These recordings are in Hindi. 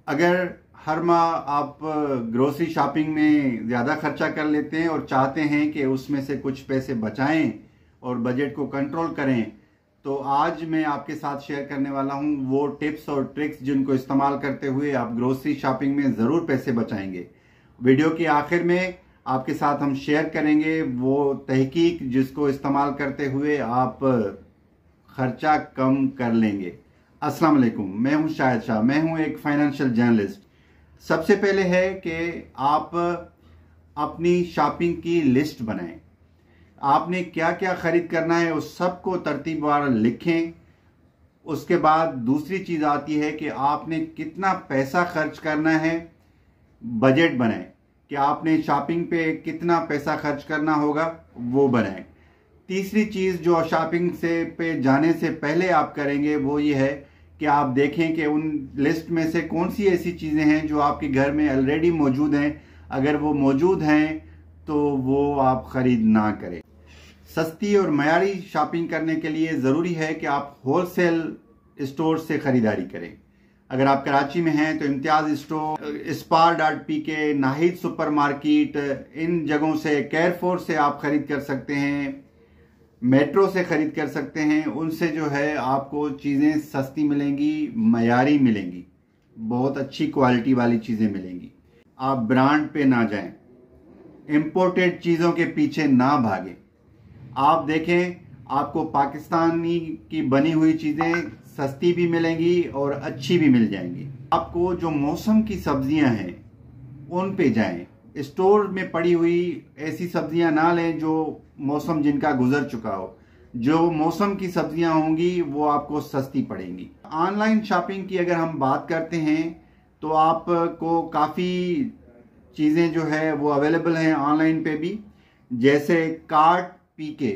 अगर हर माह आप ग्रोसरी शॉपिंग में ज़्यादा खर्चा कर लेते हैं और चाहते हैं कि उसमें से कुछ पैसे बचाएं और बजट को कंट्रोल करें, तो आज मैं आपके साथ शेयर करने वाला हूं वो टिप्स और ट्रिक्स जिनको इस्तेमाल करते हुए आप ग्रोसरी शॉपिंग में ज़रूर पैसे बचाएंगे। वीडियो के आखिर में आपके साथ हम शेयर करेंगे वो तहकीक जिसको इस्तेमाल करते हुए आप खर्चा कम कर लेंगे। अस्सलाम वालेकुम, मैं हूं शाहिद शाह, मैं हूं एक फाइनेंशियल जर्नलिस्ट। सबसे पहले है कि आप अपनी शॉपिंग की लिस्ट बनाएं। आपने क्या क्या खरीद करना है उस सबको तरतीबवार लिखें। उसके बाद दूसरी चीज आती है कि आपने कितना पैसा खर्च करना है, बजट बनाएं कि आपने शॉपिंग पे कितना पैसा खर्च करना होगा वो बनाएं। तीसरी चीज जो शॉपिंग से पे जाने से पहले आप करेंगे वो ये है कि आप देखें कि उन लिस्ट में से कौन सी ऐसी चीजें हैं जो आपके घर में ऑलरेडी मौजूद हैं। अगर वो मौजूद हैं तो वो आप खरीद ना करें। सस्ती और मयारी शॉपिंग करने के लिए ज़रूरी है कि आप होलसेल स्टोर से ख़रीदारी करें। अगर आप कराची में हैं तो Imtiaz store, spar.pk, Naheed super market, इन जगहों से, केयरफोर से आप ख़रीद कर सकते हैं, मेट्रो से ख़रीद कर सकते हैं। उनसे जो है आपको चीज़ें सस्ती मिलेंगी, मयारी मिलेंगी, बहुत अच्छी क्वालिटी वाली चीज़ें मिलेंगी। आप ब्रांड पे ना जाएं, इम्पोर्टेड चीज़ों के पीछे ना भागें। आप देखें आपको पाकिस्तानी की बनी हुई चीज़ें सस्ती भी मिलेंगी और अच्छी भी मिल जाएंगी। आपको जो मौसम की सब्जियां हैं उन पे जाएं। स्टोर में पड़ी हुई ऐसी सब्जियां ना लें जो मौसम जिनका गुजर चुका हो। जो मौसम की सब्जियां होंगी वो आपको सस्ती पड़ेंगी। ऑनलाइन शॉपिंग की अगर हम बात करते हैं तो आपको काफ़ी चीज़ें जो है वो अवेलेबल हैं ऑनलाइन पे भी, जैसे कार्ट.pk,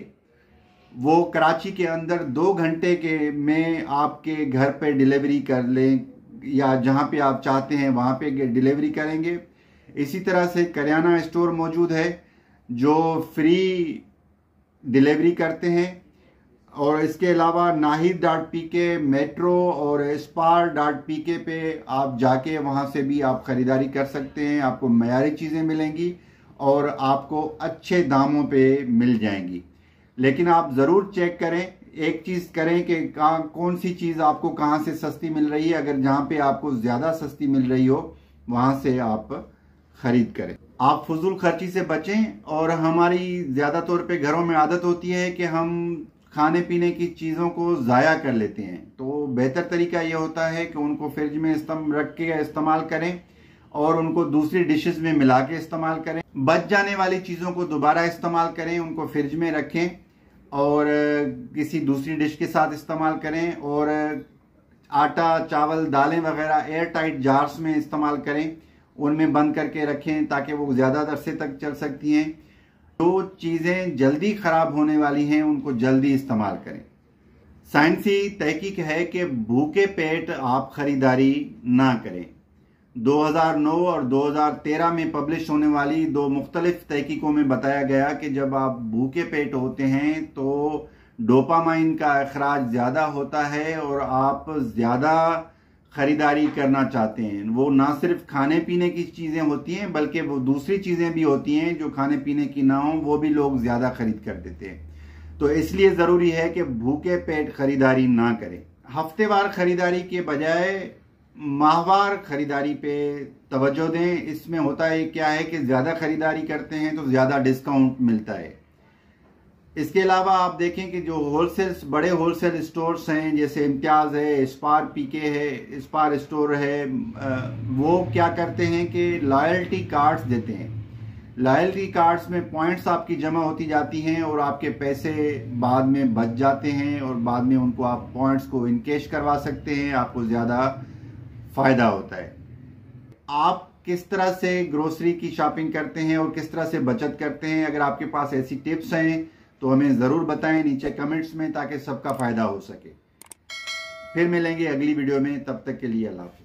वो कराची के अंदर 2 घंटे के में आपके घर पे डिलीवरी कर लें या जहाँ पे आप चाहते हैं वहाँ पे डिलीवरी करेंगे। इसी तरह से करियाना स्टोर मौजूद है जो फ्री डिलीवरी करते हैं। और इसके अलावा नाहिद.pk, मेट्रो और spar.pk पे आप जाके वहाँ से भी आप ख़रीदारी कर सकते हैं। आपको मयारी चीज़ें मिलेंगी और आपको अच्छे दामों पे मिल जाएंगी। लेकिन आप ज़रूर चेक करें, एक चीज़ करें कि कौन सी चीज़ आपको कहाँ से सस्ती मिल रही है। अगर जहाँ पे आपको ज़्यादा सस्ती मिल रही हो वहाँ से आप ख़रीद करें। आप फजूल खर्ची से बचें। और हमारी ज़्यादा तौर पे घरों में आदत होती है कि हम खाने पीने की चीज़ों को ज़ाया कर लेते हैं, तो बेहतर तरीका ये होता है कि उनको फ्रिज में रख के इस्तेमाल करें और उनको दूसरी डिशेस में मिला के इस्तेमाल करें। बच जाने वाली चीज़ों को दोबारा इस्तेमाल करें, उनको फ्रिज में रखें और किसी दूसरी डिश के साथ इस्तेमाल करें। और आटा, चावल, दालें वगैरह एयर टाइट जार्स में इस्तेमाल करें, उनमें बंद करके रखें ताकि वो ज़्यादा अरसे तक चल सकती हैं। जो चीज़ें जल्दी ख़राब होने वाली हैं उनको जल्दी इस्तेमाल करें। साइंसी तहकीक है कि भूखे पेट आप ख़रीदारी ना करें। 2009 और 2013 में पब्लिश होने वाली 2 मुख्तलिफ तहकीकों में बताया गया कि जब आप भूखे पेट होते हैं तो डोपामाइन का अखराज ज़्यादा होता है और आप ज़्यादा ख़रीदारी करना चाहते हैं। वो ना सिर्फ खाने पीने की चीज़ें होती हैं बल्कि वो दूसरी चीज़ें भी होती हैं जो खाने पीने की ना हो, वो भी लोग ज़्यादा खरीद कर देते हैं। तो इसलिए ज़रूरी है कि भूखे पेट ख़रीदारी ना करें। हफ्तेवार ख़रीदारी के बजाय माहवार ख़रीदारी पे तवज्जो दें। इसमें होता है क्या है कि ज़्यादा ख़रीदारी करते हैं तो ज़्यादा डिस्काउंट मिलता है। इसके अलावा आप देखें कि जो बड़े होलसेल स्टोर्स हैं जैसे इम्तियाज़ है, spar.pk है, स्पार स्टोर है, वो क्या करते हैं कि लॉयल्टी कार्ड्स देते हैं। लॉयल्टी कार्ड्स में पॉइंट्स आपकी जमा होती जाती हैं और आपके पैसे बाद में बच जाते हैं और बाद में उनको आप पॉइंट्स को इनकेश करवा सकते हैं, आपको ज़्यादा फ़ायदा होता है। आप किस तरह से ग्रोसरी की शॉपिंग करते हैं और किस तरह से बचत करते हैं, अगर आपके पास ऐसी टिप्स हैं तो हमें ज़रूर बताएं नीचे कमेंट्स में ताकि सबका फ़ायदा हो सके। फिर मिलेंगे अगली वीडियो में, तब तक के लिए अल्लाह हाफ़िज़।